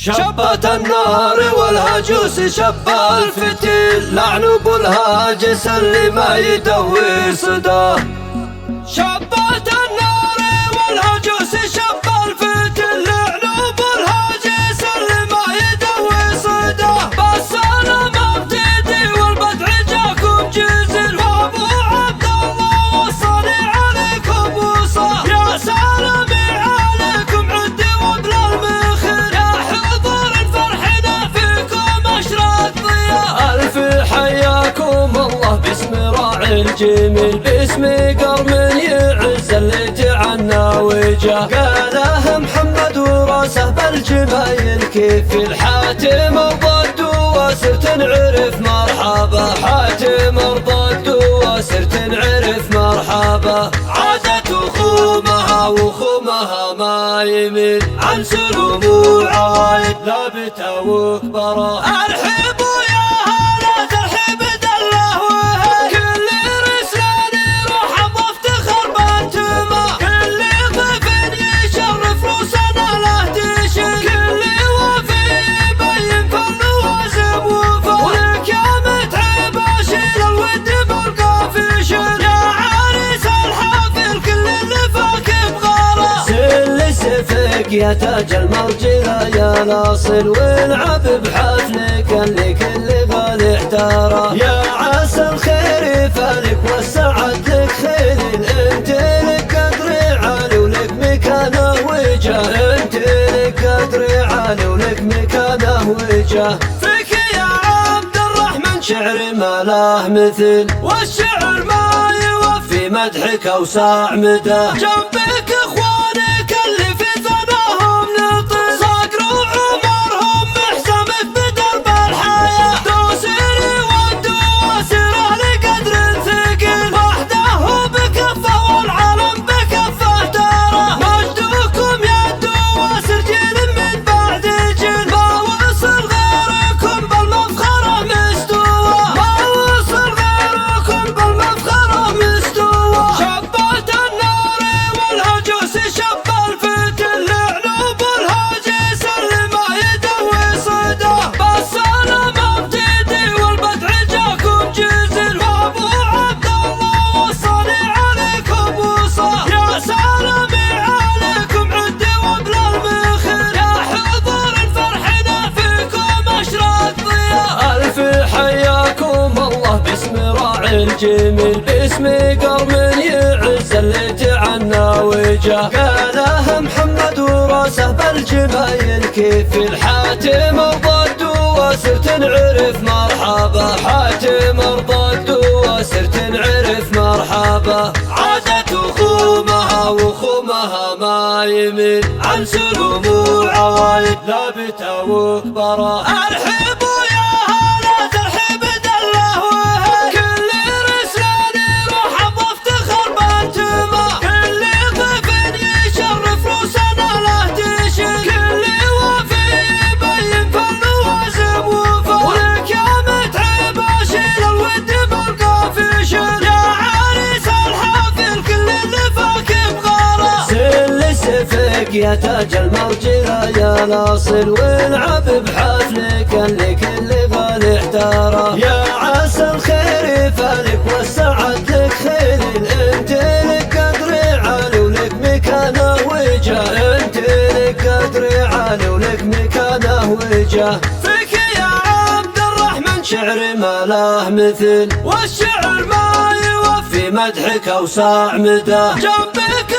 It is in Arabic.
شبت النار والهجوس شب الفتيل، لعن ابو الهاجس اللي ما يدوي صداه. شبت النار والهجوس شب الفتيل، لعن ابو الهاجس اللي ما يدوي صداه. بس انا ما ابتدي والبدع جاكم جزل، وابو عبد الله وصاني عليكم وصاه. يا سلامي عليكم عد وبلا المخير، يا حضور فرحنا فيكم اشرق ضياء. الف حياكم الله باسم راعي الجميل، باسم قرم يعز اللي تعنى وجاه. قاله محمد وراسه بالجمايل كيف الحاتم ارضى واسر تنعرف مرحبا. حاتم ارضى واسر تنعرف مرحبا. عادت وخومها وخومها ما يميل عن سلوم وعايد ثابته وكبره. ارحبوا يا هلا ترحب دله وهل، كل رسلان يروح وافتخر بانتما. كل ضيف يشرف روسنا له تشل، كل وفي يبين فن وازم وفا. ولك يا متعب اشيل الود بالقافي شل، يا عريس الحافل كل اللي فاك بغاره. سل سفك يا تاج المرجله يا ناصر، والعب بحفلك اللي كل غالي احتاره. يا عسى الخير يفالك والسعد لك خيل، انت لك قدر عالي ولك مكانه وجاه. انت لك قدر عالي ولك مكانه وجاه. فيك يا عبد الرحمن شعر ما له مثل، والشعر ما يوفي مدحك اوسع مدى. جنبك اخوانك اللي في ثناهم نطل، صقر وعمرهم محزمك بدرب الحياه. دوسري والدواسر اهل قدر ثقيل، وحده بكفه والعالم بكفه ترى. مجدكم يا الدواسر جيل من بعد جيل، ما وصل غيركم بالمفخره مستوى. ما وصل غيركم بالمفخره مستوى. شبت النار والهجوس شب الفتيل، لعن ابو الهاجس اللي ما يدوي صداه. بس انا ما ابتدي والبدع جاكم جزل، وابو عبد الله وصاني عليكم وصاه. يا سلامي عليكم عد وبلا المخير، يا حضور فرحنا فيكم اشرق ضياء. الف حياكم الله باسم راعي الجميل، باسم قرم يعز اللي تعنى وجاه. قاله محمد وراسه بالجمايل كيف الحاتم ارضى واسر تنعرف مرحبا. حاتم ارضى واسر تنعرف مرحبا. عادت وخومها وخومها ما يميل عن سلوم وعوايد ثابته وكبره. ارحبوا يا هلا ترحب دله وهل، كل رسلان يروح وافتخر بانتما. كل ضيف يشرف روسنا له تشل، كل وفي يبين فن وازم وفا. ولك يا متعب اشيل الود بالقافي شل، يا عريس الحافل كل اللي فاك بغاره. سل سفك يا تاج المرجله يا ناصر، والعب بحفلك اللي كل غالي احتاره. يا عسى الخير يفالك والسعد لك خيل، انت لك قدر عالي ولك مكانه وجاه. انت لك قدر عالي ولك مكانه وجاه. فيك يا عبد الرحمن شعر ما له مثل، والشعر ما يوفي مدحك اوسع مدى. جنبك